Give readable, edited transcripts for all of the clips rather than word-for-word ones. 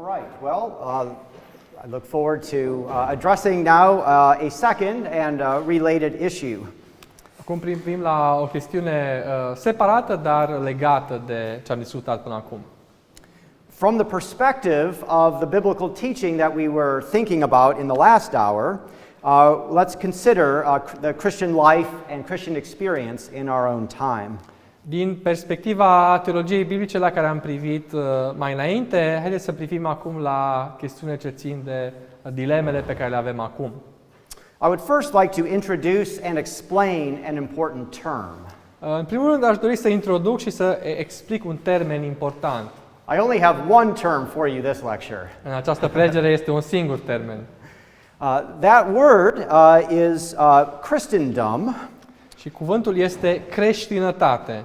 All right. Well, I look forward to addressing now a second and related issue. Acum privim la o chestiune separată, dar legată de ce am discutat până acum. From the perspective of the biblical teaching that we were thinking about in the last hour, let's consider the Christian life and Christian experience in our own time. Din perspectiva teologiei biblice la care am privit mai înainte, haideți să privim acum la chestiune ce țin de dilemele pe care le avem acum. I would first like to introduce and explain an important term. În primul rând, aș dori să introduc și să explic un termen important. I only have one term for you this lecture. În această prelegere este un singur termen. That word is Christendom. Și cuvântul este creștinătate.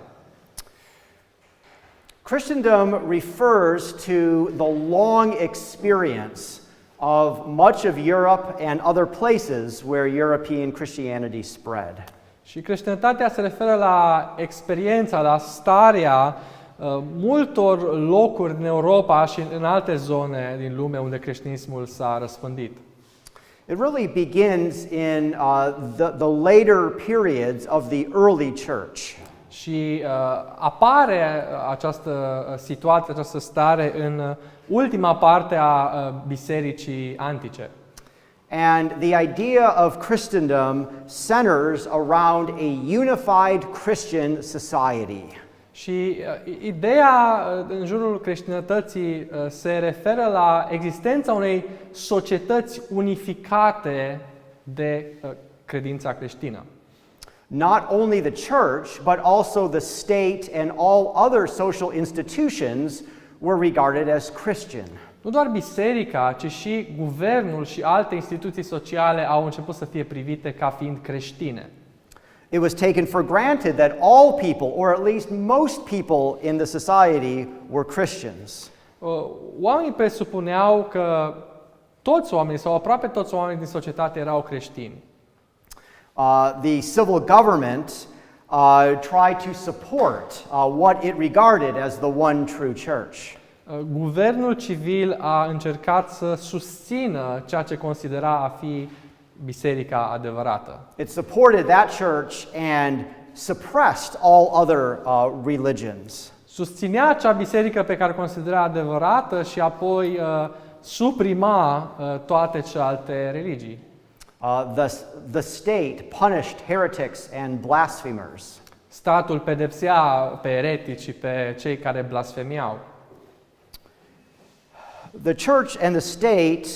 Christendom refers to the long experience of much of Europe and other places where European Christianity spread. Și creștinătatea se referă la experiența, la starea multor locuri din Europa și în alte zone din lume unde creștinismul s-a răspândit. It really begins in the later periods of the early church. Și apare această situație, această stare în ultima parte a bisericii antice. And the idea of Christendom centers around a unified Christian society. Și ideea în jurul creștinătății se referă la existența unei societăți unificate de credința creștină. Not only the church, but also the state and all other social institutions were regarded as Christian. Nu doar biserica, ci și guvernul și alte instituții sociale au început să fie privite ca fiind creștine. It was taken for granted that all people, or at least most people in the society, were Christians. Oamenii presupuneau că toți oamenii sau aproape toți oamenii din societate erau creștini. The civil government tried to support what it regarded as the one true church. Guvernul civil a încercat să susțină ceea ce considera a fi biserica adevărată. It supported that church and suppressed all other religions. Susținea acea biserică pe care o considera adevărată și apoi suprima toate celelalte religii. The state punished heretics and blasphemers. Statul pedepsea pe eretici și pe cei care blasfemiau. The church and the state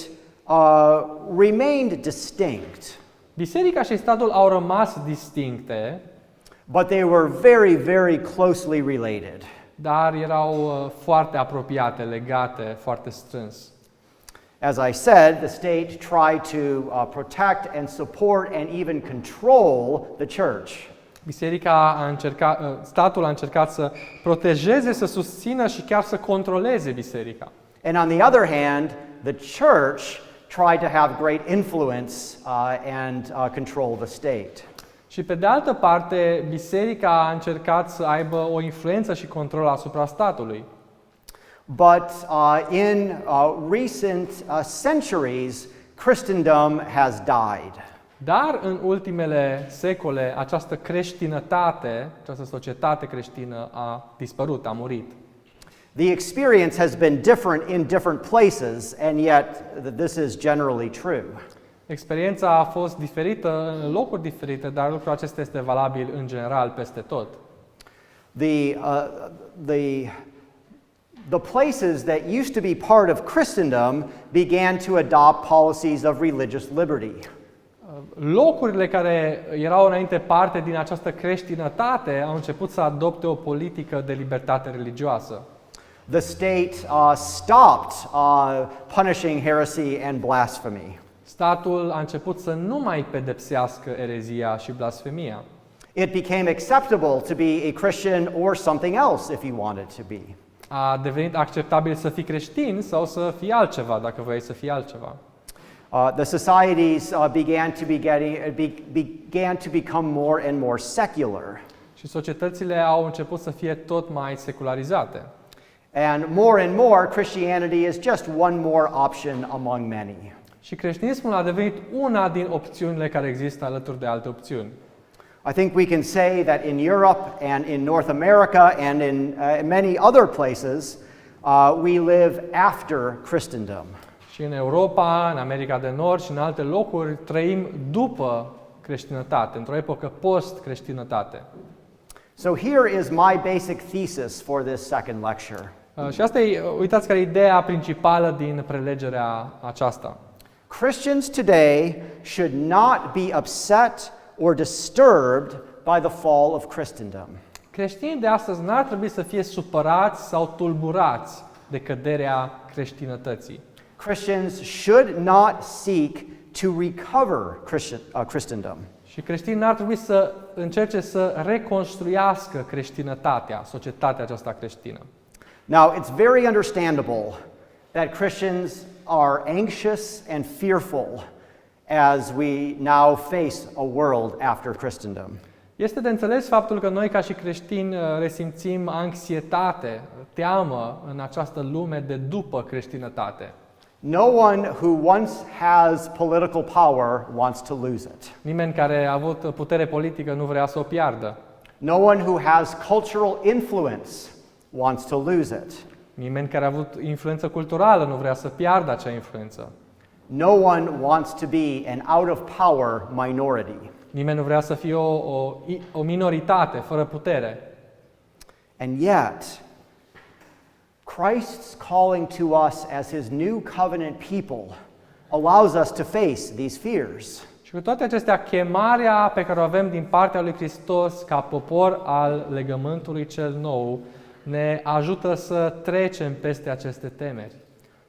remained distinct. Biserica și statul au rămas distincte, but they were very, very closely related. Dar erau foarte apropiate, legate, foarte strâns. As I said, the state tried to protect and support and even control the church. Statul a încercat să protejeze, să susțină și chiar să controleze biserica. And on the other hand, the church tried to have great influence and control the state. Și pe de altă parte, biserica a încercat să aibă o influență și control asupra statului. But in recent centuries, Christendom has died. Dar în ultimele secole, această creștinătate, această societate creștină a dispărut, a murit. The experience has been different in different places, and yet this is generally true. Experiența a fost diferită în locuri diferite, dar lucrul acesta este valabil în general peste tot. The places that used to be part of Christendom began to adopt policies of religious liberty. Locurile care erau înainte parte din această creștinătate au început să adopte o politică de libertate religioasă. The state stopped punishing heresy and blasphemy. Statul a început să nu mai pedepsească erezia și blasfemia. It became acceptable to be a Christian or something else if you wanted to be. A devenit acceptabil să fii creștin sau să fii altceva, dacă vrei să fii altceva. The societies began to become more and more secular. Și societățile au început să fie tot mai secularizate. And more, Christianity is just one more option among many. Și creștinismul a devenit una din opțiunile care există alături de alte opțiuni. I think we can say that in Europe and in North America and in many other places, we live after Christendom. Și în Europa, în America de Nord și în alte locuri trăim după creștinătate, într-o epocă post-creștinătate. So here is my basic thesis for this second lecture. Și asta e, uitați care e ideea principală din prelegerea aceasta. Christians today should not be upset or disturbed by the fall of Christendom. Creștinii de astăzi n-ar trebui să fie supărați sau tulburați de căderea creștinătății. Christians should not seek to recover Christendom. Și creștinii n-ar trebui să încerce să reconstruiască creștinătatea, societatea aceasta creștină. Now, it's very understandable that Christians are anxious and fearful as we now face a world after Christendom. Este de înțeles faptul că noi ca și creștini resimțim anxietate, teamă în această lume de după creștinătate. No one who once has political power wants to lose it. Nimeni care a avut putere politică nu vrea să o piardă. No one who has cultural influence wants to lose it. Nimeni care a avut influență culturală nu vrea să piardă acea influență. No one wants to be an out of power minority. Nimeni nu vrea să fie o minoritate fără putere. And yet, Christ's calling to us as his new covenant people allows us to face these fears. Și cu toate acestea, chemarea pe care o avem din partea lui Hristos ca popor al legământului cel nou ne ajută să trecem peste aceste temeri.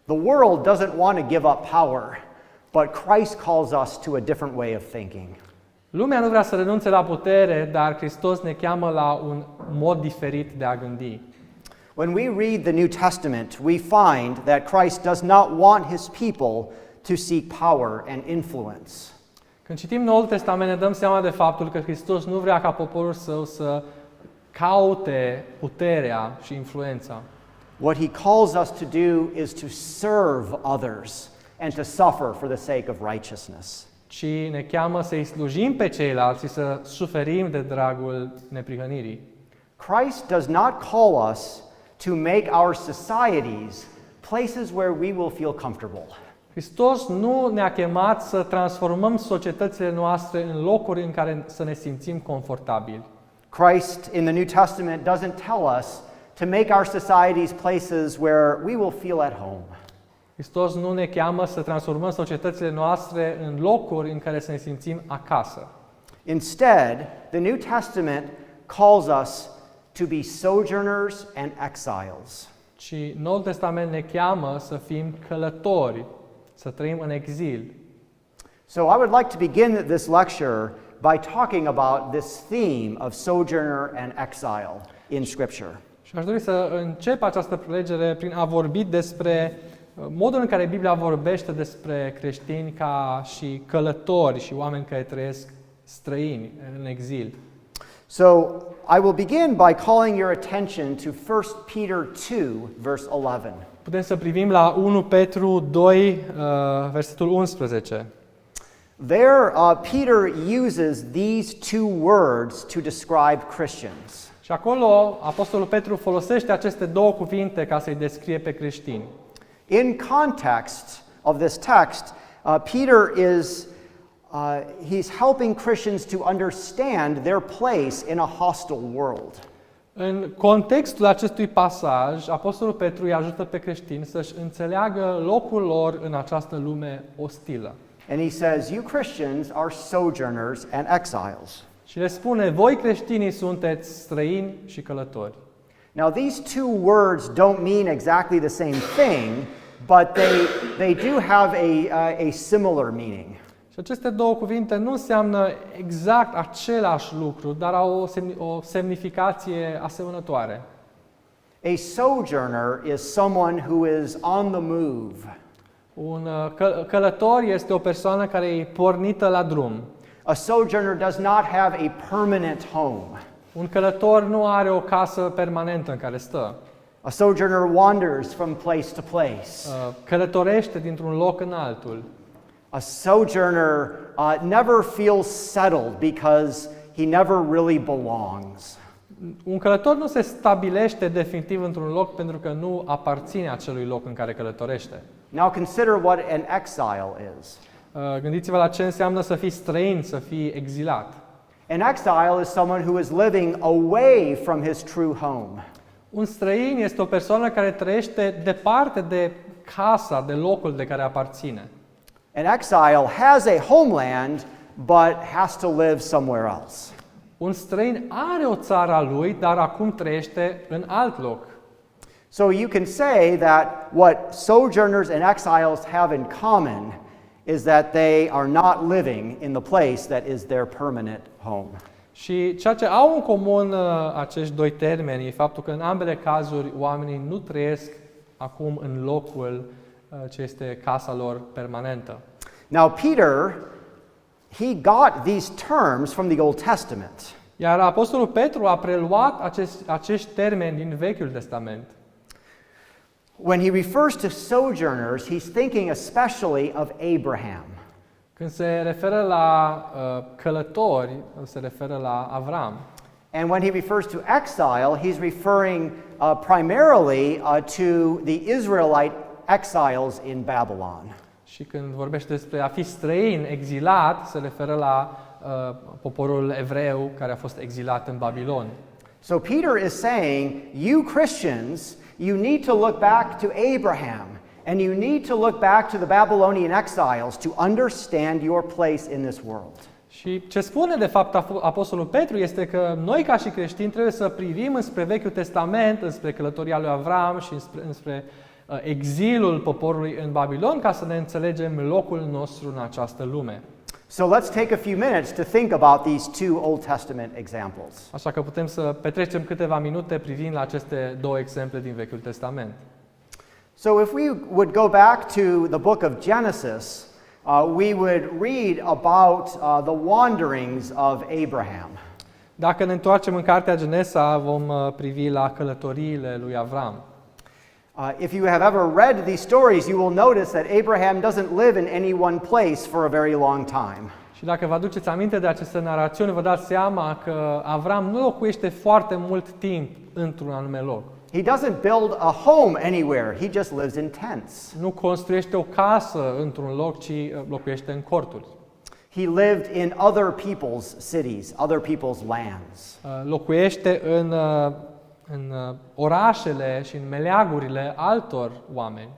The world doesn't want to give up power, but Christ calls us to a different way of thinking. Lumea nu vrea să renunțe la putere, dar Hristos ne cheamă la un mod diferit de a gândi. When we read the New Testament, we find that Christ does not want his people to seek power and influence. Când citim Noul Testament, ne dăm seama de faptul că Hristos nu vrea ca poporul său să caute puterea și influența. What he calls us to do is to serve others and to suffer for the sake of righteousness. Ci ne cheamă să-i slujim pe ceilalți și să suferim de dragul neprihănirii. Christ does not call us to make our societies places where we will feel comfortable. Hristos nu ne-a chemat să transformăm societățile noastre în locuri în care să ne simțim confortabili. Christ in the New Testament doesn't tell us to make our societies places where we will feel at home. Hristos nu ne cheamă să transformăm societățile noastre în locuri în care să ne simțim acasă. Instead, the New Testament calls us to be sojourners and exiles. Ci Noul Testament ne cheamă să fim călători, să trăim în exil. So I would like to begin this lecture by talking about this theme of sojourner and exile in Scripture. Și aș dori să încep această prelegere prin a vorbi despre modul în care Biblia vorbește despre creștini ca și călători și oameni care trăiesc străini în exil. So I will begin by calling your attention to 1 Peter 2, verse 11. Putem să privim la 1 Petru 2, versetul 11. There, Peter uses these two words to describe Christians. Și acolo Apostolul Petru folosește aceste două cuvinte ca să-i descrie pe creștini. In context of this text, Peter is he's helping Christians to understand their place in a hostile world. În contextul acestui pasaj, Apostolul Petru îi ajută pe creștini să-și înțeleagă locul lor în această lume ostilă. And he says, you Christians are sojourners and exiles. Și le spune, voi creștinii sunteți străini și călători. Now these two words don't mean exactly the same thing, but they do have a similar meaning. Și aceste două cuvinte nu înseamnă exact același lucru, dar au o semnificație asemănătoare. A sojourner is someone who is on the move. Un călător este o persoană care e pornită la drum. A sojourner does not have a permanent home. Un călător nu are o casă permanentă în care stă. A sojourner wanders from place to place. Călătorește dintr-un loc în altul. A sojourner never feels settled because he never really belongs. Un călător nu se stabilește definitiv într-un loc pentru că nu aparține acelui loc în care călătorește. Now consider what an exile is. Gândiți-vă la ce înseamnă să fii străin, să fii exilat. An exile is someone who is living away from his true home. Un străin este o persoană care trăiește departe de casa, de locul de care aparține. An exile has a homeland, but has to live somewhere else. Un străin are o țară a lui, dar acum trăiește în alt loc. So you can say that what sojourners and exiles have in common is that they are not living in the place that is their permanent home. Și ceea ce au în comun acești doi termeni e faptul că în ambele cazuri oamenii nu trăiesc acum în locul ce este casa lor permanentă. Now Peter, he got these terms from the Old Testament. Iar apostolul Petru a preluat acești termeni din Vechiul Testament. When he refers to sojourners, he's thinking especially of Abraham. Când se referă la călători, se referă la Avram. And when he refers to exile, he's referring primarily to the Israelite exiles in Babylon. Și când vorbește despre a fi străin, exilat, se referă la poporul evreu care a fost exilat în Babilon. So Peter is saying, you Christians, you need to look back to Abraham, and you need to look back to the Babylonian exiles to understand your place in this world. Și ce spune de fapt apostolul Petru este că noi ca și creștini trebuie să privim înspre Vechiul Testament, înspre călătoria lui Avram și înspre exilul poporului în Babilon ca să ne înțelegem locul nostru în această lume. So let's take a few minutes to think about these two Old Testament examples. Așa că putem să petrecem câteva minute privind la aceste două exemple din Vechiul Testament. So if we would go back to the book of Genesis, we would read about the wanderings of Abraham. Dacă ne întoarcem în cartea Genesa, vom privi la călătoriile lui Avram. If you have ever read these stories, you will notice that Abraham doesn't live in any one place for a very long time. Și dacă vă aduceți aminte de aceste narațiuni, vă dați seama că Avram nu locuiește foarte mult timp într-un anume loc. He doesn't build a home anywhere. He just lives in tents. Nu construiește o casă într-un loc, ci locuiește în corturi. He lived in other people's cities, other people's lands. Locuiește în orașele și în meleagurile altor oameni.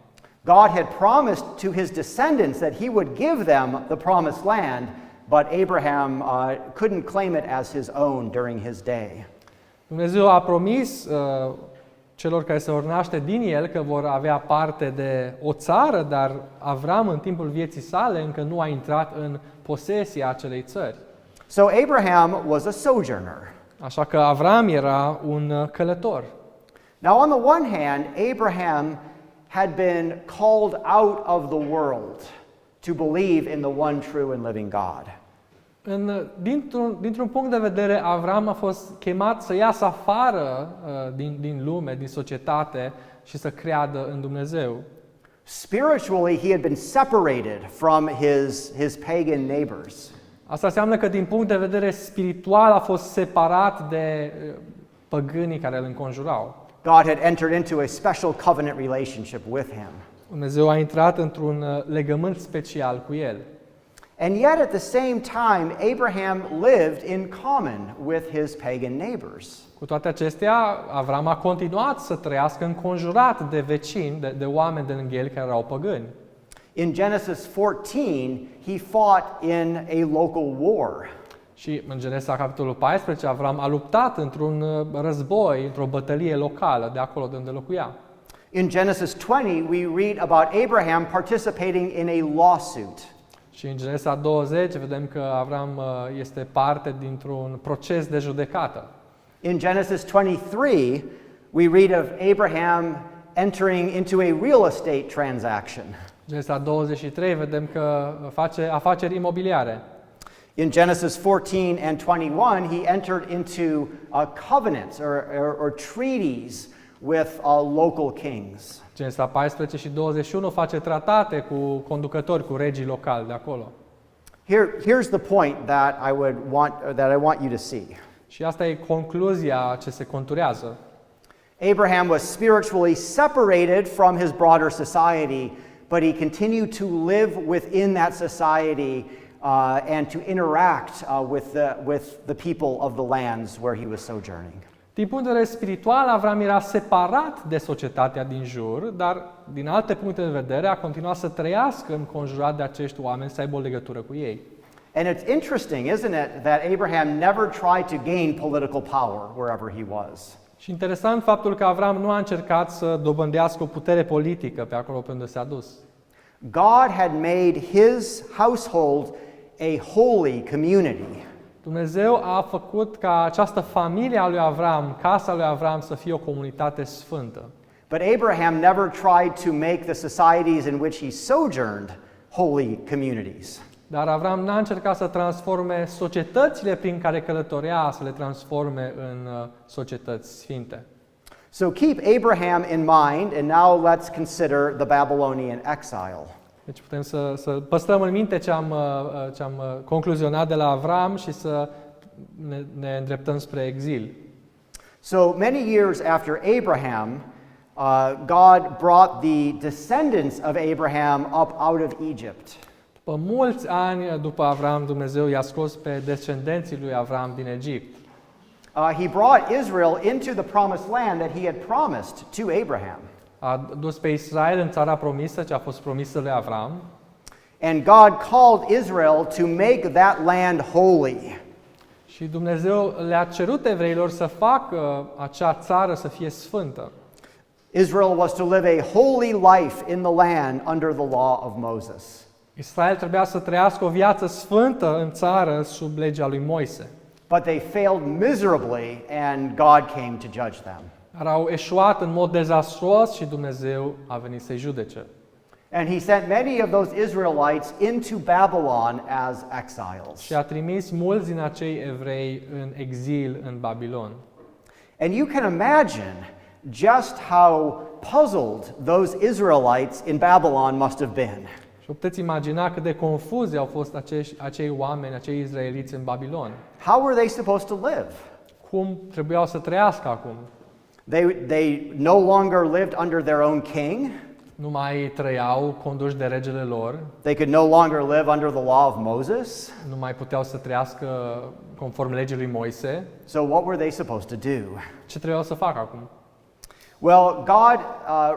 God had promised to his descendants that he would give them the promised land, but Abraham couldn't claim it as his own during his day. Dumnezeu a promis celor care se vor naște din el că vor avea parte de o țară, dar Avram în timpul vieții sale încă nu a intrat în posesia acelei țări. So Abraham was a sojourner. Așa că Avram era un călător. Now on the one hand, Abraham had been called out of the world to believe in the one true and living God. Dintr-un punct de vedere, Avram a fost chemat să iasă afară din lume, din societate și să creadă în Dumnezeu. Spiritually, he had been separated from his pagan neighbors. Asta înseamnă că din punct de vedere spiritual a fost separat de păgânii care îl înconjurau. God had entered into a special covenant relationship with him. Dumnezeu a intrat într-un legământ special cu el. And yet at the same time, Abraham lived in common with his pagan neighbors. Cu toate acestea, Avram a continuat să trăiască înconjurat de vecini, de oameni de lângă el care erau păgâni. In Genesis 14, he fought in a local war. Și în Genesa capitolul 14, Avram a luptat într-un război, într-o bătălie locală, de acolo de unde locuia. In Genesis 20, we read about Abraham participating in a lawsuit. Și în Genesa 20 vedem că Avram este parte dintr-un proces de judecată. In Genesis 23, we read of Abraham entering into a real estate transaction. Genesa 23 vedem că face afaceri imobiliare. In Genesis 14 and 21, he entered into covenants or treaties with local kings. Genesa 14 și 21 face tratate cu conducători, cu regii locali de acolo. Here's the point that I want you to see. Și asta e concluzia ce se conturează. Abraham was spiritually separated from his broader society, but he continued to live within that society and to interact with the people of the lands where he was sojourning. Din punct de vedere spiritual, Avram era separat de societatea din jur, dar din alte puncte de vedere a continuat să trăiască înconjurat de acești oameni, să aibă o legătură cu ei. And it's interesting, isn't it, that Abraham never tried to gain political power wherever he was. Și interesant faptul că Avram nu a încercat să dobândească o putere politică pe acolo pe unde s-a dus. God had made his household a holy community. Dumnezeu a făcut ca această familie a lui Avram, casa lui Avram, să fie o comunitate sfântă. But Abraham never tried to make the societies in which he sojourned holy communities. Dar Avram n-a încercat să transforme societățile prin care călătorea, să le transforme în societăți sfinte. So keep Abraham in mind, and now let's consider the Babylonian exile. Deci putem să păstrăm în minte ce am concluzionat de la Avram și să ne îndreptăm spre exil. So many years after Abraham, God brought the descendants of Abraham up out of Egypt. După mulți ani după Avram, Dumnezeu i-a scos pe descendenții lui Avram din Egipt. He brought Israel into the promised land that he had promised to Abraham. A dus pe Israel în țara promisă, ce a fost promisă lui Avram. And God called Israel to make that land holy. Și Dumnezeu le-a cerut evreilor să facă acea țară să fie sfântă. Israel was to live a holy life in the land under the law of Moses. Israel trebuia să trăiască o viață sfântă în țară sub legea lui Moise. But they failed miserably and God came to judge them. Dar au eșuat în mod dezastruos și Dumnezeu a venit să-i judece. And he sent many of those Israelites into Babylon as exiles. Și a trimis mulți din acei evrei în exil în Babilon. And you can imagine just how puzzled those Israelites in Babylon must have been. Și puteți imagina cât de confuzi au fost acei oameni, acei izraeliți în Babilon. How were they supposed to live? Cum trebuiau să trăiască acum? They no longer lived under their own king. Nu mai trăiau conduși de regele lor. They could no longer live under the law of Moses. Nu mai puteau să trăiască conform legii lui Moise. So what were they supposed to do? Ce trebuiau să facă acum? Well, God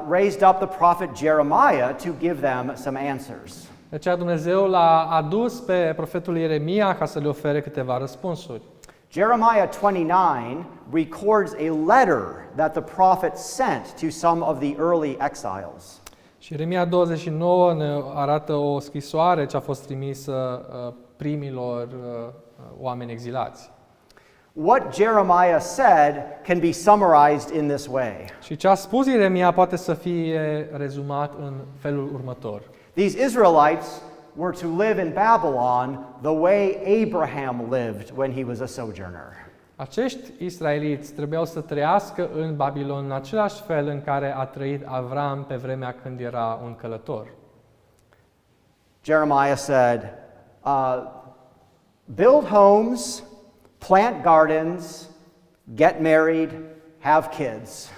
raised up the prophet Jeremiah to give them some answers. De aceea Dumnezeu l-a adus pe profetul Ieremia ca să le ofere câteva răspunsuri. Jeremiah 29 records a letter that the prophet sent to some of the early exiles. Și Ieremia 29 ne arată o scrisoare ce a fost trimisă primilor oameni exilați. What Jeremiah said can be summarized in this way. Și ce a spus Ieremia poate să fie rezumat în felul următor. These Israelites were to live in Babylon the way Abraham lived when he was a sojourner. Acești israeliți trebuiau să trăiască în Babilon în același fel în care a trăit Avram pe vremea când era un călător. Jeremiah said, build homes, plant gardens, get married, have kids.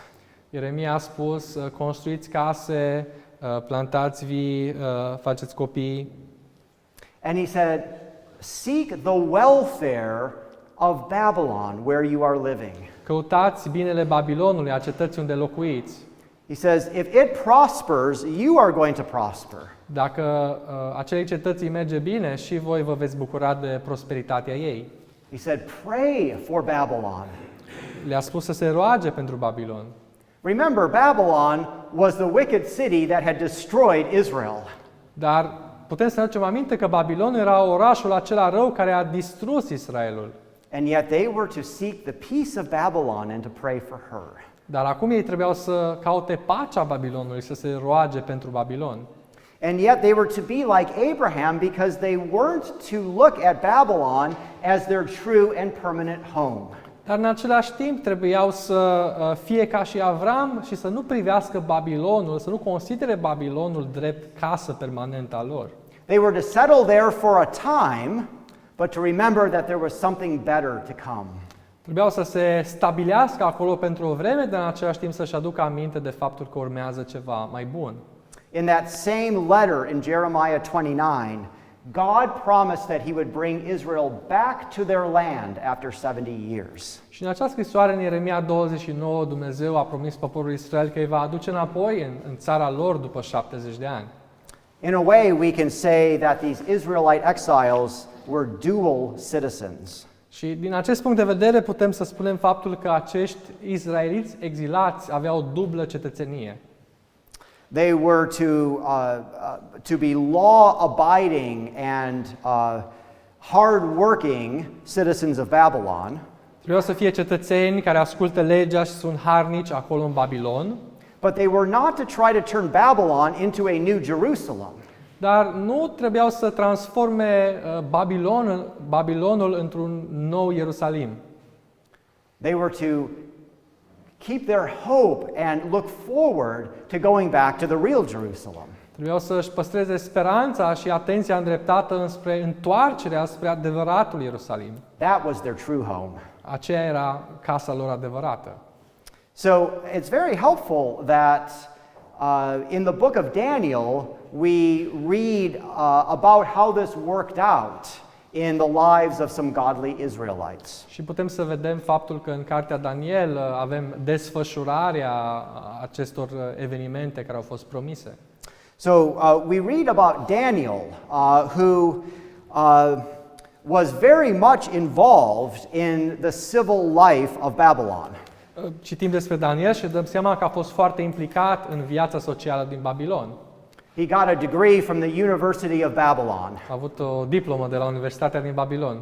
Ieremia a spus, construiți case, plantați vii, faceți copii. And he said, seek the welfare of Babylon where you are living. Căutați binele Babilonului, a cetății unde locuiți. He says, if it prospers, you are going to prosper. Dacă acelei cetății merge bine, și voi vă veți bucura de prosperitatea ei. He said, pray for Babylon. Le-a spus să se roage pentru Babilon. Remember, Babylon was the wicked city that had destroyed Israel. Dar putem să ne aducem aminte că Babilonul era orașul acela rău care a distrus Israelul. And yet they were to seek the peace of Babylon and to pray for her. Dar acum ei trebuiau să caute pacea Babilonului, să se roage pentru Babilon. And yet they were to be like Abraham because they weren't to look at Babylon as their true and permanent home. Dar în același timp trebuiau să fie ca și Avram și să nu privească Babilonul, să nu considere Babilonul drept casă permanentă a lor. They were to settle there for a time, but to remember that there was something better to come. Trebuiau să se stabilească acolo pentru o vreme, dar în același timp să-și aducă aminte de faptul că urmează ceva mai bun. In that same letter in Jeremiah 29, God promised that he would bring Israel back to their land after 70 years. Și în această scrisoare în Ieremia 29, Dumnezeu a promis poporului Israel că îi va aduce înapoi în țara lor după 70 de ani. In a way, we can say that these Israelite exiles were dual citizens. Și din acest punct de vedere putem să spunem faptul că acești izraeliți exilați aveau o dublă cetățenie. They were to be law-abiding and hard-working citizens of Babylon. Trebuiau să fie cetățeni care ascultă legea și sunt harnici acolo în Babilon. But they were not to try to turn Babylon into a new Jerusalem. Dar nu trebuiau să transforme Babilonul într-un nou Ierusalim. They were to keep their hope and look forward to going back to the real Jerusalem. Trebuiau să-și păstreze speranța și atenția îndreptată înspre întoarcerea spre adevăratul Ierusalim. That was their true home. Aceea era casa lor adevărată. So it's very helpful that in the book of Daniel we read about how this worked out in the lives of some godly Israelites. Și putem să vedem faptul că în cartea Daniel avem desfășurarea acestor evenimente care au fost promise. So we read about Daniel, who was very much involved in the civil life of Babylon. Citim despre Daniel și dăm seama că a fost foarte implicat în viața socială din Babilon. He got a degree from the University of Babylon. A avut o diplomă de la Universitatea din Babilon.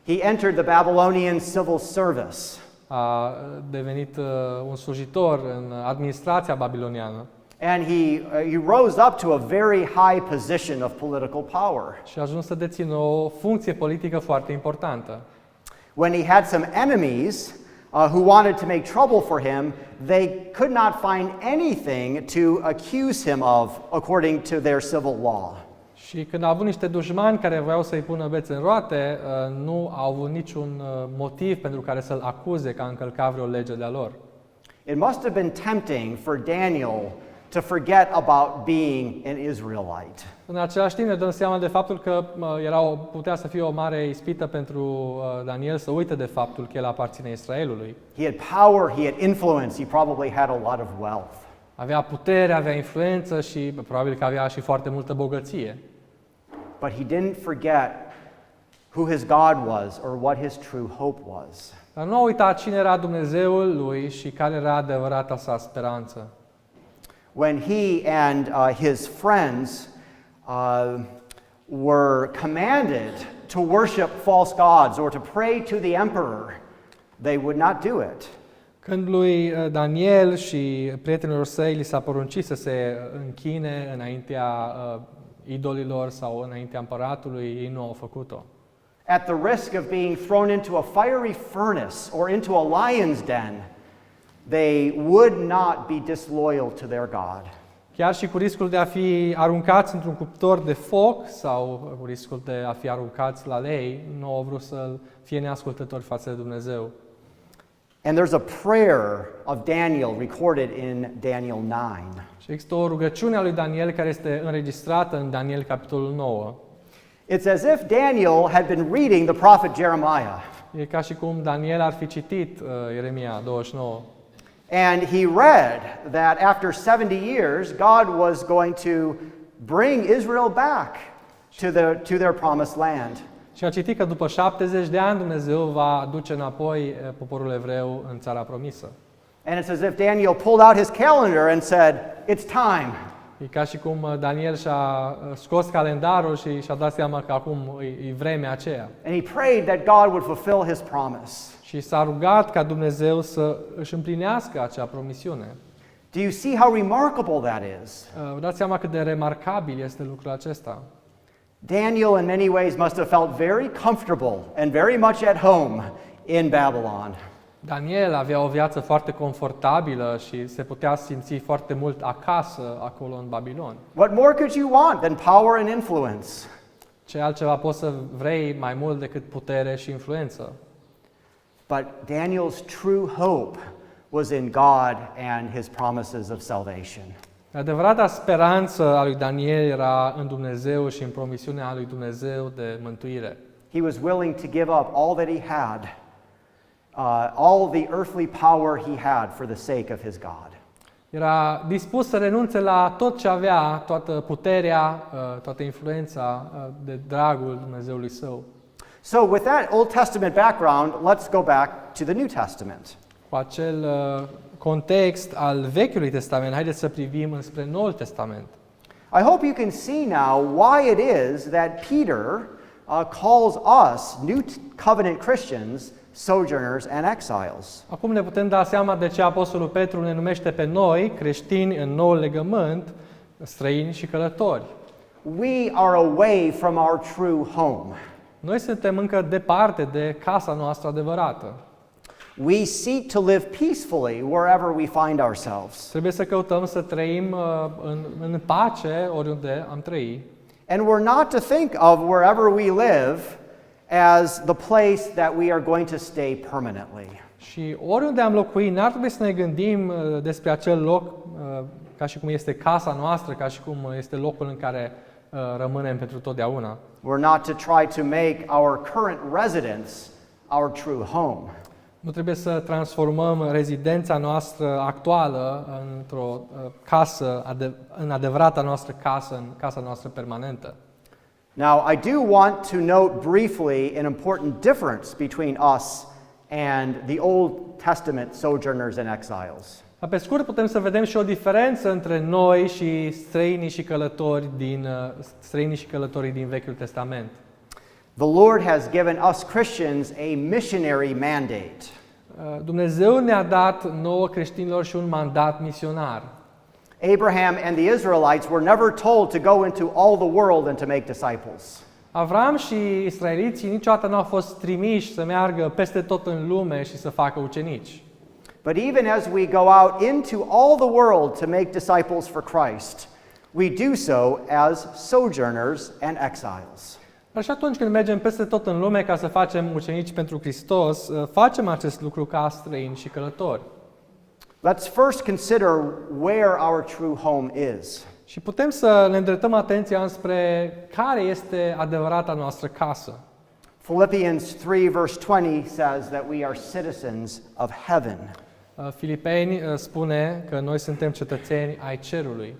He entered the Babylonian civil service. A devenit un slujitor în administrația babiloniană. And he rose up to a very high position of political power. Și a ajuns să dețină o funcție politică foarte importantă. When he had some enemies who wanted to make trouble for him, they could not find anything to accuse him of according to their civil law. Și când a avut niște dușmani care voiau să-i pună bețe în roate, nu au avut niciun motiv pentru care să-l acuze că a încălcat vreo lege de-a lor. It must have been tempting for Daniel to forget about being an Israelite. În același timp ne dăm seama de faptul că putea să fie o mare ispită pentru Daniel să uite de faptul că el aparține Israelului. He had power, he had influence, he probably had a lot of wealth. Avea putere, avea influență și probabil că avea și foarte multă bogăție. But he didn't forget who his God was or what his true hope was. Dar nu a uitat cine era Dumnezeul lui și care era adevărata sa speranță. When he and his friends were commanded to worship false gods or to pray to the emperor, they would not do it. Când lui Daniel și prietenilor săi li s-a poruncit să se închine înaintea idolilor sau înaintea împăratului, ei nu au făcut-o. At the risk of being thrown into a fiery furnace or into a lion's den, they would not be disloyal to their God. Chiar și cu riscul de a fi aruncați într-un cuptor de foc sau cu riscul de a fi aruncați la lei, nu au vrut să fie neascultători față de Dumnezeu. And there's a prayer of Daniel recorded in Daniel 9. Și există o rugăciune a lui Daniel care este înregistrată în Daniel capitolul 9. It's as if Daniel had been reading the prophet Jeremiah. E ca și cum Daniel ar fi citit Ieremia 29. And he read that after 70 years, God was going to bring Israel back to their promised land. Și a citit că după 70 de ani Dumnezeu va aduce înapoi poporul evreu în țara promisă. And it's as if Daniel pulled out his calendar and said, "It's time." E ca și cum Daniel și-a scos calendarul și și-a dat seama că acum e vremea aceea. And he prayed that God would fulfill his promise. Și s-a rugat ca Dumnezeu să își împlinească acea promisiune. Do you see how remarkable that is? Vă dați seama cât de remarcabil este lucrul acesta. Daniel in many ways must have felt very comfortable and very much at home in Babylon. Daniel avea o viață foarte confortabilă și se putea simți foarte mult acasă acolo în Babilon. What more could you want than power and influence? Ce altceva poți să vrei mai mult decât putere și influență? But Daniel's true hope was in God and his promises of salvation. Adevărata speranță a lui Daniel era în Dumnezeu și în promisiunea lui Dumnezeu de mântuire. He was willing to give up all that he had, all the earthly power he had for the sake of his God. Era dispus să renunțe la tot ce avea, toată puterea, toată influența de dragul Dumnezeului său. So with that Old Testament background, let's go back to the New Testament. Cu acel context al Vechiului Testament, haideți să privim înspre Noul Testament. I hope you can see now why it is that Peter calls us, New Covenant Christians, sojourners and exiles. Acum ne putem da seama de ce Apostolul Petru ne numește pe noi, creștini în noul legământ, străini și călători. We are away from our true home. Noi suntem încă departe de casa noastră adevărată. We seek to live peacefully wherever we find ourselves. Trebuie să căutăm să trăim în pace oriunde am trăi. And we're not to think of wherever we live as the place that we are going to stay permanently. Și oriunde am locuit, n-ar trebui să ne gândim despre acel loc ca și cum este casa noastră, ca și cum este locul în care rămânem pentru totdeauna. We're not to try to make our current residence our true home. Nu trebuie să transformăm rezidența noastră actuală într-o casă, în adevărata noastră casă, în casa noastră permanentă. Now, I do want to note briefly an important difference between us and the Old Testament sojourners and exiles. Pe scurt, putem să vedem și o diferență între noi și străinii și călătorii din Vechiul Testament. The Lord has given us Christians a missionary mandate. Dumnezeu ne-a dat nouă creștinilor și un mandat misionar. Abraham and the Israelites were never told to go into all the world and to make disciples. Avram și israeliții niciodată nu au fost trimiși să meargă peste tot în lume și să facă ucenici. But even as we go out into all the world to make disciples for Christ, we do so as sojourners and exiles. Dar și atunci când mergem peste tot în lume ca să facem ucenici pentru Hristos, facem acest lucru ca străini și călători. Let's first consider where our true home is. Și putem să ne îndreptăm atenția înspre care este adevărata noastră casă. Philippians 3 verse 20 says that we are citizens of heaven. Filipeni spune că noi suntem cetățeni ai cerului.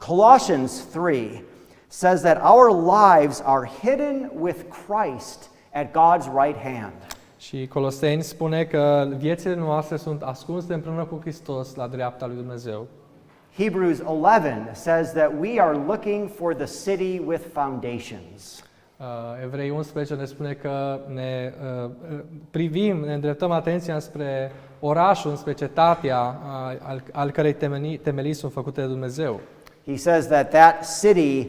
Colossians 3 says that our lives are hidden with Christ at God's right hand. Și Coloseni spune că viețile noastre sunt ascunse împreună cu Hristos la dreapta lui Dumnezeu. Hebrews 11 says that we are looking for the city with foundations. Evrei 11 ne spune că ne ne îndreptăm atenția spre orașul, spre cetatea al cărei temelii sunt făcute de Dumnezeu. He says that that city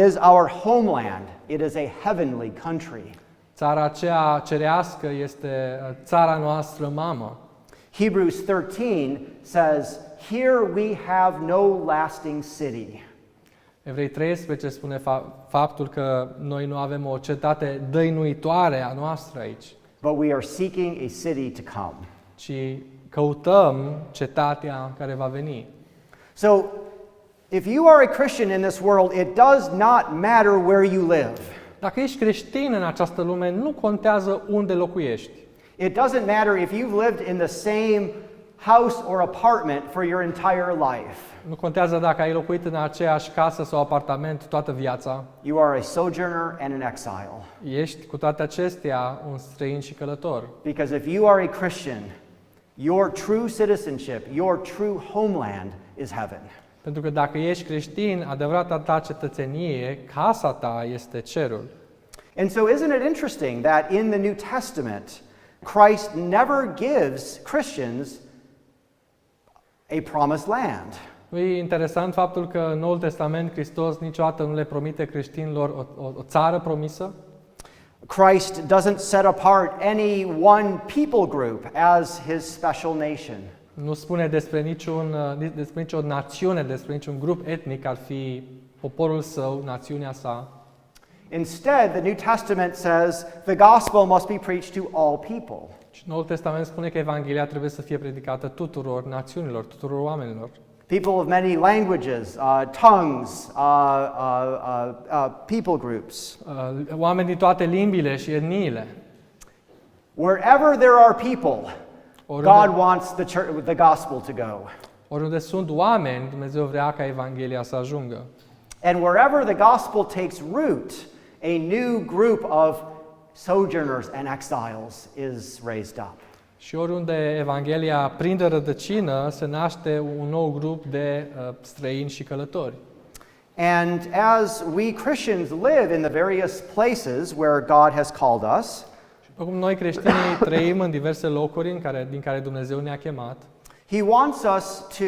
is our homeland. It is a heavenly country. Țara aceea cerească este țara noastră mamă. Hebrews 13 says, "Here we have no lasting city." Evrei 13 spune faptul că noi nu avem o cetate dăinuitoare a noastră aici, But we are seeking a city to come. ci căutăm cetatea care va veni. So, if you are a Christian in this world, it does not matter where you live. Dacă ești creștin în această lume, nu contează unde locuiești. It doesn't matter if you've lived in the same house or apartment for your entire life. Nu contează dacă ai locuit în aceeași casă sau apartament toată viața. You are a sojourner and an exile. Ești cu toate acestea un străin și călător. Because if you are a Christian, your true citizenship, your true homeland is heaven. Pentru că dacă ești creștin, adevărata ta cetățenie, casa ta este cerul. And so isn't it interesting that in the New Testament, Christ never gives Christians a promised land. Nu e interesant faptul că în Noul Testament Hristos niciodată nu le promite creștinilor o țară promisă? Christ doesn't set apart any one people group as his special nation. Nu spune despre nicio națiune, despre niciun grup etnic ar fi poporul său, națiunea sa. Instead, the New Testament says the gospel must be preached to all people. Și Noul Testament spune că Evanghelia trebuie să fie predicată tuturor națiunilor, tuturor oamenilor. People of many languages, tongues, people groups. Oameni din toate limbile și etniile. Wherever there are people, God wants the gospel to go. Oriunde sunt oameni, Dumnezeu vrea ca Evanghelia să ajungă. And wherever the gospel takes root, a new group of sojourners and exiles is raised up. Și oriunde Evanghelia prinde rădăcină, se naște un nou grup de străini și călători. And as we Christians live in the various places where God has called us, După cum noi creștinii trăim în diverse locuri din care Dumnezeu ne-a chemat, He wants us to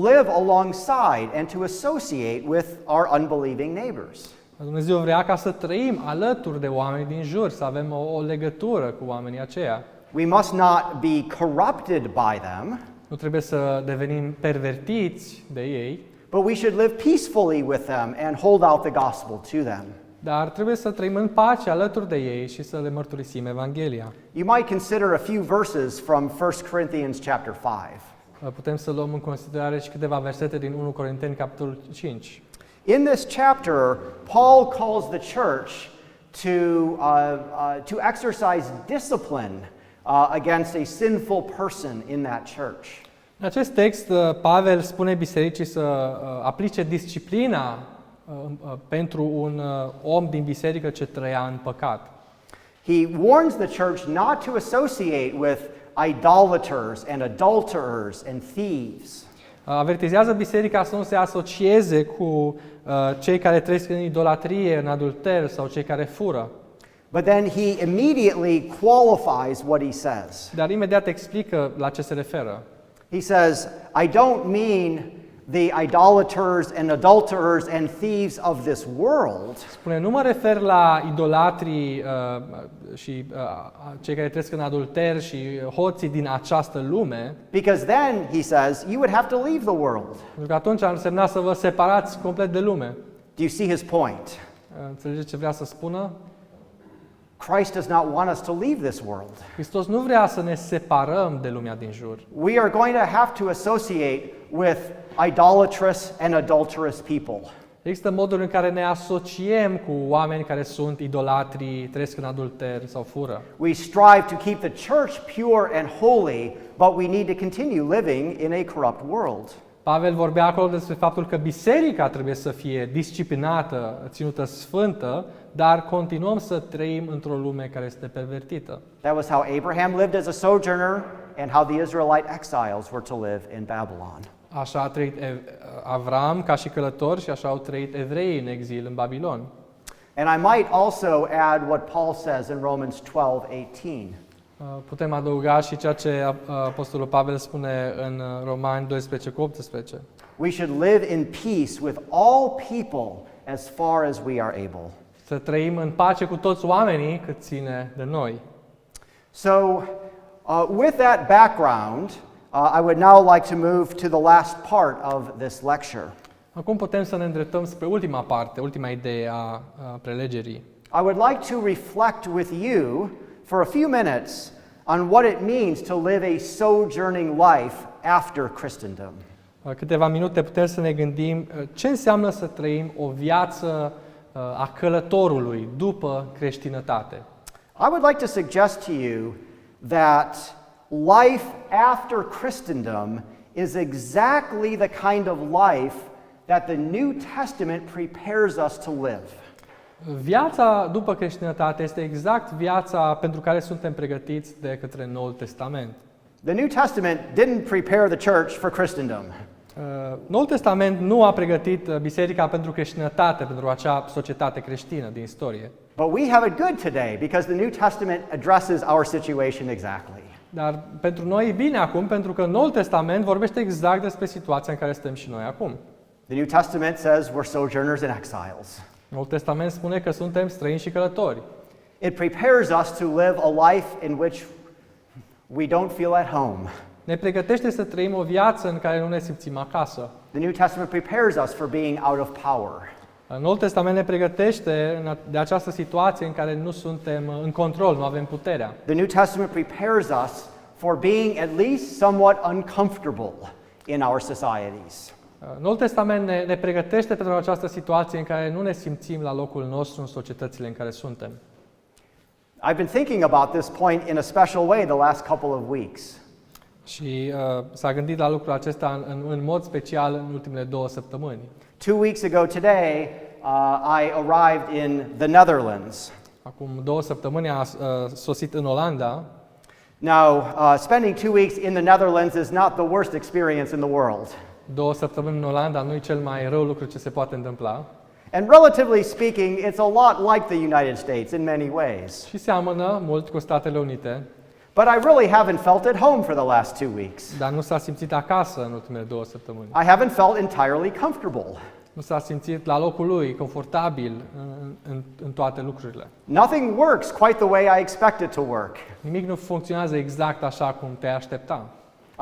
live alongside and to associate with our unbelieving neighbors. Dumnezeu vrea ca să trăim alături de oameni din jur, să avem o legătură cu oamenii aceia. We must not be corrupted by them, Nu trebuie să devenim pervertiți de ei, but we should live peacefully with them and hold out the gospel to them. dar trebuie să trăim în pace alături de ei și să le mărturisim Evanghelia. You might consider a few verses from 1 Corinthians chapter 5. Putem să luăm în considerare și câteva versete din 1 Corinteni, capitolul 5. In this chapter, Paul calls the church to exercise discipline against a sinful person in that church. În acest text, Pavel spune bisericii să aplice disciplina pentru un om din biserică ce trăia în păcat. He warns the church not to associate with idolaters and adulterers and thieves. Avertizează biserica să nu se asocieze cu cei care trăiesc în idolatrie, în adulter sau cei care fură. But then he immediately qualifies what he says. Dar imediat explică la ce se referă. He says, I don't mean the idolaters and adulterers and thieves of this world. Spune, nu mă refer la idolatrii și cei care trăiesc în adulter și hoții din această lume. Because then, he says, you would have to leave the world. Pentru că atunci ar însemna să vă separați complet de lume. Do you see his point? Înțelegeți ce vrea să spună? Christ does not want us to leave this world. Hristos nu vrea să ne separăm de lumea din jur. We are going to have to associate with idolatrous and adulterous people. Există moduri în care ne asociem cu oameni care sunt idolatri, trăiesc în adulter sau fură. We strive to keep the church pure and holy, but we need to continue living in a corrupt world. Pavel vorbea acolo despre faptul că biserica trebuie să fie disciplinată, ținută sfântă, dar continuăm să trăim într-o lume care este pervertită. That was how Abraham lived as a sojourner and how the Israelite exiles were to live in Babylon. Așa a trăit Avram ca și călător și așa au trăit evreii în exil în Babilon. And I might also add what Paul says in Romans 12:18. Putem adăuga și ceea ce apostolul Pavel spune în Romani 12:18. We should live in peace with all people as far as we are able. Să trăim în pace cu toți oamenii cât ține de noi. So, with that background, I would now like to move to the last part of this lecture. Acum putem să ne îndreptăm spre ultima parte, ultima idee a prelegerii. I would like to reflect with you for a few minutes on what it means to live a sojourning life after Christendom. Câteva minute putem să ne gândim ce înseamnă să trăim o viață a călătorului după creștinătate. I would like to suggest to you that life after Christendom is exactly the kind of life that the New Testament prepares us to live. Viața după creștinătate este exact viața pentru care suntem pregătiți de către Noul Testament. The New Testament didn't prepare the church for Christendom. Noul Testament nu a pregătit biserica pentru creștinătate, pentru acea societate creștină din istorie. But we have it good today because the New Testament addresses our situation exactly. Dar pentru noi e bine acum, pentru că Noul Testament vorbește exact despre situația în care suntem și noi acum. The New Testament says we're sojourners and exiles. Noul Testament spune că suntem străini și călători. It prepares us to live a life in which we don't feel at home. Ne pregătește să trăim o viață în care nu ne simțim acasă. The New Testament prepares us for being out of power. Noul Testament ne pregătește de această situație în care nu suntem în control, nu avem puterea. The New Testament prepares us for being at least somewhat uncomfortable in our societies. Noul Testament ne pregătește pentru această situație în care nu ne simțim la locul nostru în societățile în care suntem. I've been thinking about this point in a special way the last couple of weeks. Și s-a gândit la lucrul acesta în mod special în ultimele 2 săptămâni. 2 weeks ago today, I arrived in the Netherlands. Acum 2 săptămâni a sosit în Olanda. Now, spending 2 weeks in the Netherlands is not the worst experience in the world. 2 săptămâni în Olanda nu e cel mai rău lucru ce se poate întâmpla. And relatively speaking, it's a lot like the United States in many ways. Și seamănă mult cu Statele Unite. But I really haven't felt at home for the last 2 weeks. Dar nu s-a simțit acasă în ultimele 2 săptămâni. I haven't felt entirely comfortable. Nu s-a simțit la locul lui, confortabil în toate lucrurile. Nothing works quite the way I expect it to work. Nimic nu funcționează exact așa cum te aștepta.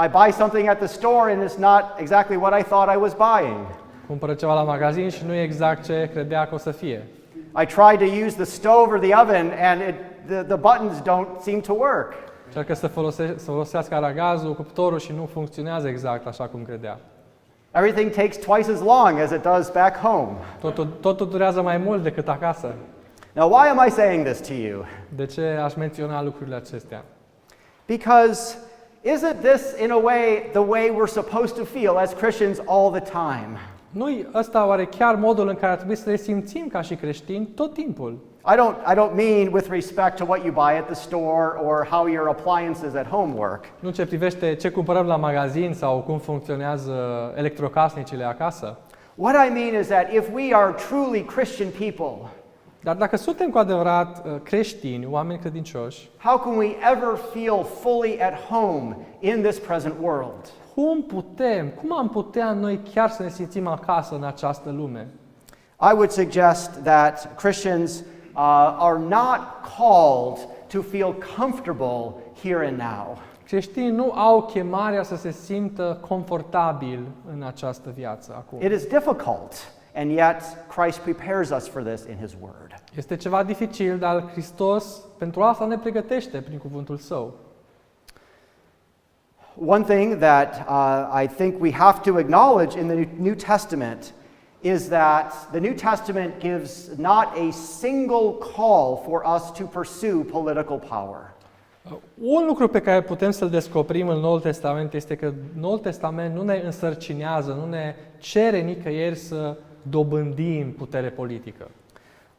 I buy something at the store and it's not exactly what I thought I was buying. Cumpără ceva la magazin și nu e exact ce credea că o să fie. I try to use the stove or the oven and the buttons don't seem to work. Încearcă să folosească aragazul, cuptorul și nu funcționează exact așa cum credea. Everything takes twice as long as it does back home. Totul durează mai mult decât acasă. Now, why am I saying this to you? De ce aș menționa lucrurile acestea? Because isn't this, in a way, the way we're supposed to feel as Christians all the time? Nu-i ăsta oare chiar modul în care ar trebui să ne simțim ca și creștini tot timpul? I don't mean with respect to what you buy at the store or how your appliances at home work. Nu ce privește ce cumpărăm la magazin sau cum funcționează electrocasnicile acasă. What I mean is that if we are truly Christian people, dar dacă suntem cu adevărat creștini, oameni credincioși, how can we ever feel fully at home in this present world? Cum am putea noi chiar să ne simțim acasă în această lume? I would suggest that Christians are not called to feel comfortable here and now. Creștinii nu au chemarea să se simtă confortabil în această viață acum. It is difficult, and yet Christ prepares us for this in His Word. Este ceva dificil, dar Hristos pentru asta ne pregătește prin cuvântul Său. One thing that I think we have to acknowledge in the New Testament is that the New Testament gives not a single call for us to pursue political power. Un lucru pe care putem să-l descoperim în Noul Testament este că Noul Testament nu ne însărcinează, nu ne cere nicăieri să dobândim putere politică.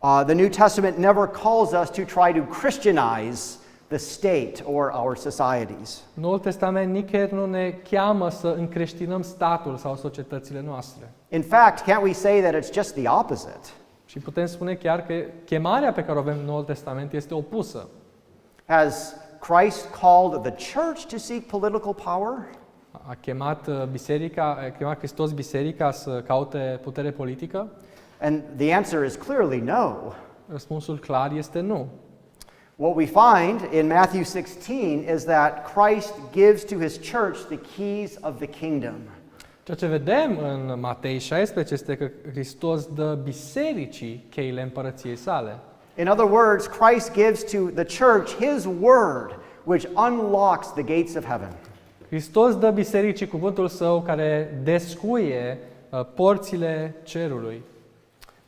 The New Testament never calls us to try to Christianize the state or our societies. Noul Testament nicăieri nu ne cheamă să încreștinăm statul sau societățile noastre. In fact, can't we say that it's just the opposite? Și putem spune chiar că chemarea pe care o avem în Noul Testament este opusă. Has Christ called the church to seek political power? A chemat Hristos biserica să caute putere politică? And the answer is clearly no. Răspunsul clar este nu. What we find in Matthew 16 is that Christ gives to His church the keys of the kingdom. Ceea ce vedem în Matei 16 este că Hristos dă bisericii cheile împărăției sale. In other words, Christ gives to the church His word, which unlocks the gates of heaven. Hristos dă bisericii cuvântul Său care descuie porțile cerului.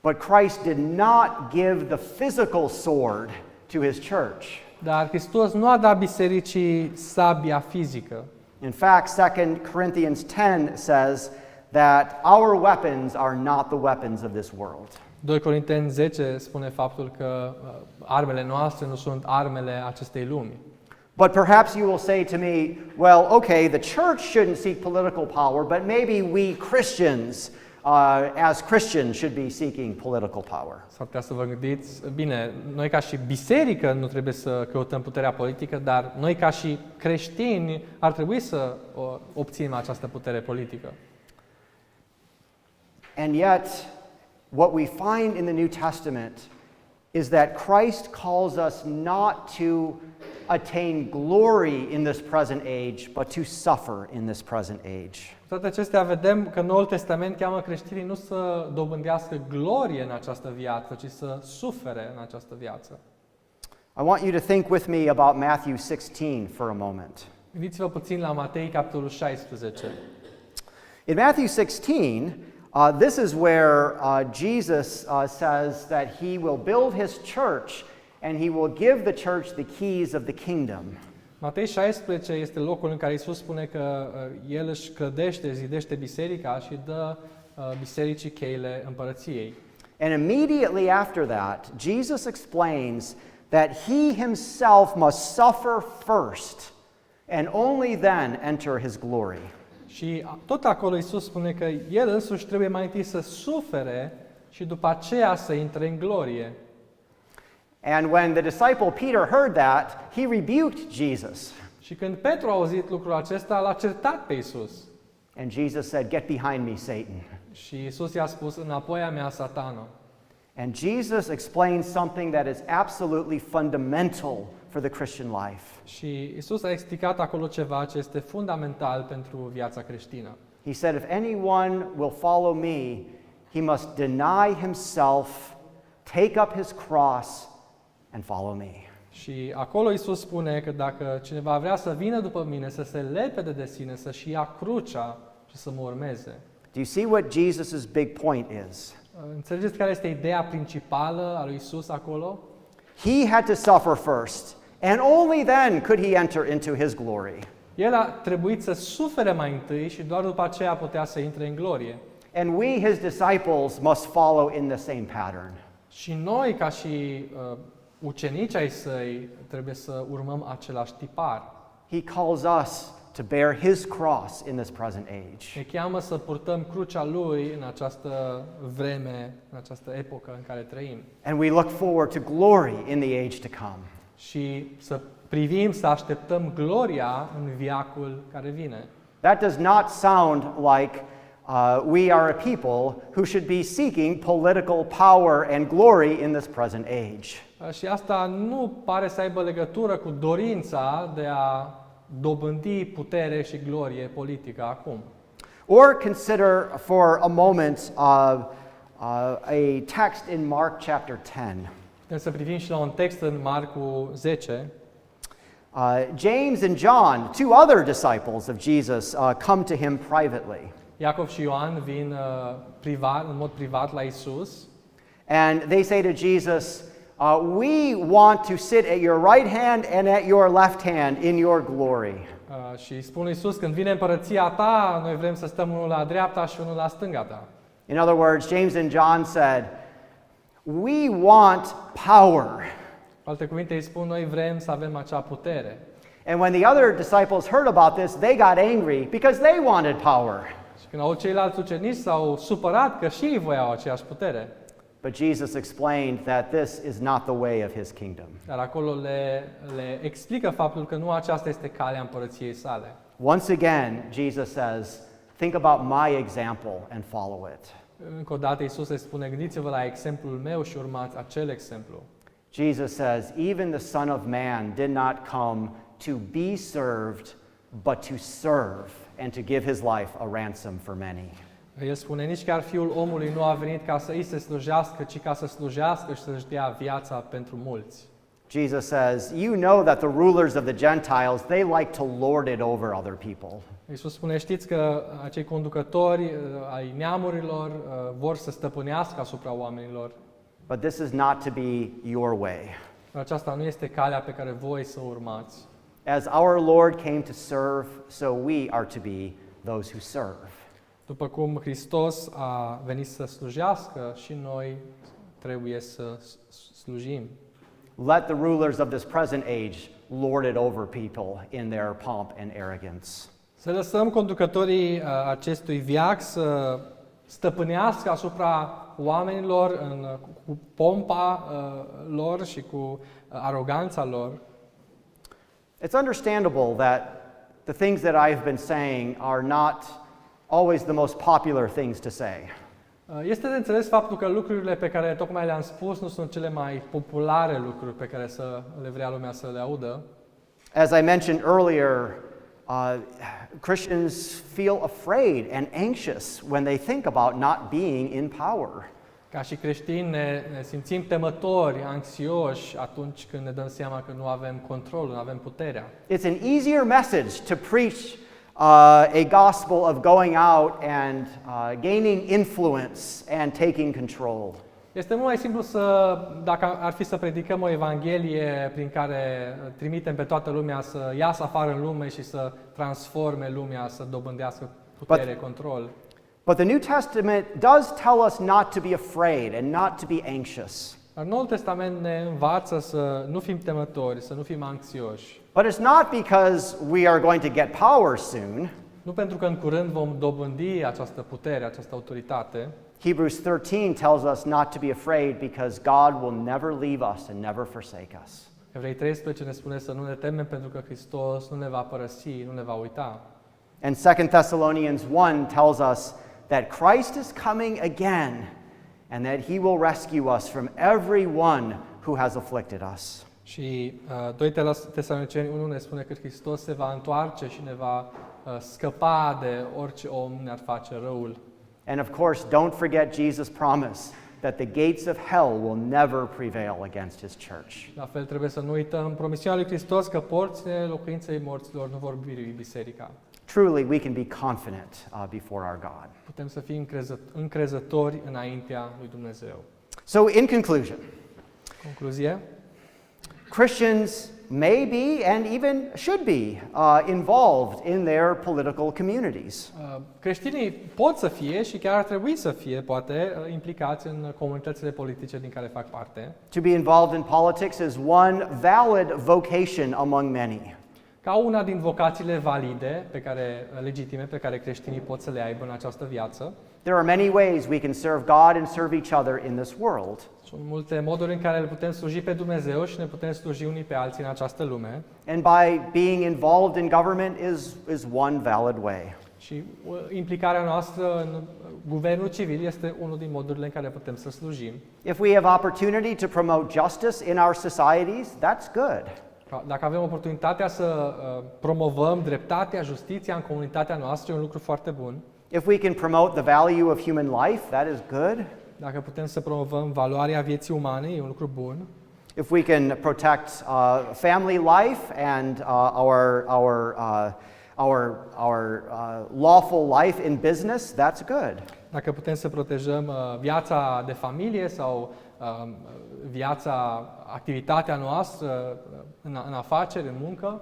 But Christ did not give the physical sword to His church. Dar Hristos nu a dat bisericii sabia fizică. In fact, 2 Corinthians 10 says that our weapons are not the weapons of this world. 2 Corinteni 10 spune faptul că armele noastre nu sunt armele acestei lumi. But perhaps you will say to me, well, okay, the church shouldn't seek political power, but maybe we Christians, as Christians, should be seeking political power. S-ar putea să vă gândiți, bine, noi ca și biserică nu trebuie să căutăm puterea politică, dar noi ca și creștini ar trebui să obținem această putere politică. And yet, what we find in the New Testament is that Christ calls us not to attain glory in this present age, but to suffer in this present age. Toate acestea vedem că Noul Testament cheamă creștinii nu să dobândească glorie în această viață, ci să sufere în această viață. I want you to think with me about Matthew 16 for a moment. Gândiți-vă puțin la Matei, capitolul 16. In Matthew 16, this is where Jesus says that he will build his church and he will give the church the keys of the kingdom. Matei 16 este locul în care Iisus spune că El își clădește, zidește biserica și dă bisericii cheile împărăției. And immediately after that, Jesus explains that he himself must suffer first and only then enter his glory. Și tot acolo Iisus spune că El însuși trebuie mai întâi să sufere și după aceea să intre în glorie. And when the disciple Peter heard that, he rebuked Jesus. Și când Petru a auzit lucrul acesta, l-a certat pe Iisus. And Jesus said, "Get behind me, Satan." Și Iisus i-a spus, înapoi a mea, Satano. And Jesus explains something that is absolutely fundamental for the Christian life. Și Iisus a explicat acolo ceva ce este fundamental pentru viața creștină. He said, "If anyone will follow me, he must deny himself, take up his cross, and follow me." Și acolo Iisus spune că dacă cineva vrea să vină după mine, să se lepede de sine, să-și ia crucea și să mă urmeze. Do you see what Jesus' big point is? Înțelegeți care este ideea principală a lui Iisus acolo? He had to suffer first, and only then could he enter into his glory. El a trebuit să sufere mai întâi și doar după aceea putea să intre în glorie. And we, his disciples, must follow in the same pattern. Și noi, ca și ucenici ai săi, trebuie să urmăm același tipar. He calls us to bear his cross in this present age. Ne cheamă să purtăm crucea lui în această vreme, în această epocă în care trăim. And we look forward to glory in the age to come. Și să privim, să așteptăm gloria în veacul care vine. That does not sound like we are a people who should be seeking political power and glory in this present age. Și asta nu pare să aibă legătură cu dorința de a dobândi putere și glorie politică acum. Or consider for a moment a text in Mark chapter 10. Putem să privim și la un text în Marcu 10. James and John, two other disciples of Jesus, come to him privately. Iacov și Ioan vin în mod privat la Isus. And they say to Jesus, we want to sit at your right hand and at your left hand in your glory. Și spune lui Isus, când vine împărăția ta, noi vrem să stăm unul la dreapta și unul la stânga ta. In other words, James and John said, we want power. Cu alte cuvinte, îi spun, noi vrem să avem acea putere. And when the other disciples heard about this, they got angry because they wanted power. Și când au ceilalți ucenici s-au supărat că și ei voiau aceeași putere. But Jesus explained that this is not the way of his kingdom. Dar acolo le explică faptul că nu aceasta este calea împărăției sale. Once again, Jesus says, think about my example and follow it. Încă o dată Iisus le spune, gândiți-vă la exemplul meu și urmați acel exemplu. Jesus says, even the Son of Man did not come to be served, but to serve and to give his life a ransom for many. El spune, nici chiar Fiul omului nu a venit ca să îi se slujească, ci ca să slujească și să-și dea viața pentru mulți. Jesus says, you know that the rulers of the Gentiles, they like to lord it over other people. Iisus spune, știți că acei conducători ai neamurilor vor să stăpânească asupra oamenilor. But this is not to be your way. Dar aceasta nu este calea pe care voi să o urmați. As our Lord came to serve, so we are to be those who serve. După cum Hristos a venit să slujească, și noi trebuie să slujim. Let the rulers of this present age lord it over people in their pomp and arrogance. Să lăsăm conducătorii acestui veac să stăpânească asupra oamenilor cu pompa lor și cu aroganța lor. It's understandable that the things that I've been saying are not always the most popular things to say. Este de înțeles faptul că lucrurile pe care tocmai le-am spus nu sunt cele mai populare lucruri pe care să le vrea lumea să le audă. As I mentioned earlier, Christians feel afraid and anxious when they think about not being in power. Ca și creștini ne simțim temători, anxioși atunci când ne dăm seama că nu avem control, nu avem puterea. It's an easier message to preach a gospel of going out and gaining influence and taking control. Este mult mai simplu dacă ar fi să predicăm o Evanghelie prin care trimitem pe toată lumea să iasă afară în lume și să transforme lumea, să dobândească putere, control. But the New Testament does tell us not to be afraid and not to be anxious. Dar Noul Testament ne învață să nu fim temători, să nu fim anxioși. But it's not because we are going to get power soon. Nu pentru că în curând vom dobândi această putere, această autoritate. Hebrews 13 tells us not to be afraid because God will never leave us and never forsake us. Evrei 13 ne spune să nu ne temem pentru că Hristos nu ne va părăsi, nu ne va uita. And 2 Thessalonians 1 tells us that Christ is coming again and that he will rescue us from everyone who has afflicted us. Și 2 Tesaloniceni 1 ne spune că Hristos se va întoarce și ne va scăpa de orice om ne-ar face răul. And of course, don't forget Jesus' promise that the gates of hell will never prevail against his church. La fel trebuie să nu uităm promisiunea lui Hristos că porțile locuinței morților nu vor birui biserica. Truly, we can be confident before our God. Putem să fim încrezători înaintea lui Dumnezeu. So, in conclusion, Concluzie, Christians may be and even should be involved in their political communities. creștinii pot să fie și chiar ar trebui să fie, poate, implicați în comunitățile politice din care fac parte. To be involved in politics is one valid vocation among many. Ca una din vocațiile valide, legitime, pe care creștinii pot să le aibă în această viață. There are many ways we can serve God and serve each other in this world. Sunt multe moduri în care le putem sluji pe Dumnezeu și ne putem sluji unii pe alții în această lume. And by being involved in government is one valid way. Și implicarea noastră în guvernul civil este unul din modurile în care putem să slujim. If we have opportunity to promote justice in our societies, that's good. Dacă avem oportunitatea să promovăm dreptatea, justiția în comunitatea noastră, e un lucru foarte bun. If we can promote the value of human life, that is good. Dacă putem să promovăm valoarea vieții umane, e un lucru bun. If we can protect family life and our lawful life in business, that's good. Dacă putem să protejăm viața de familie sau activitatea noastră în afaceri, în muncă.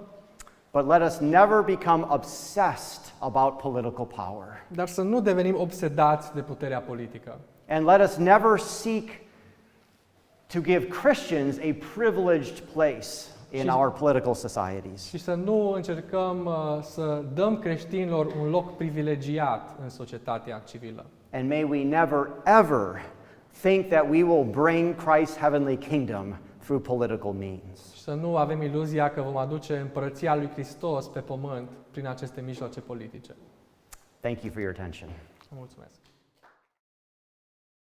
But let us never become obsessed about political power. Dar să nu devenim obsedați de puterea politică. And let us never seek to give Christians a privileged place in our political societies. Și să nu încercăm să dăm creștinilor un loc privilegiat în societatea civilă. And may we never ever think that we will bring Christ's heavenly kingdom through political means. Și să nu avem iluzia că vom aduce împărăția lui Hristos pe pământ prin aceste mijloace politice. Thank you for your attention. Mulțumesc.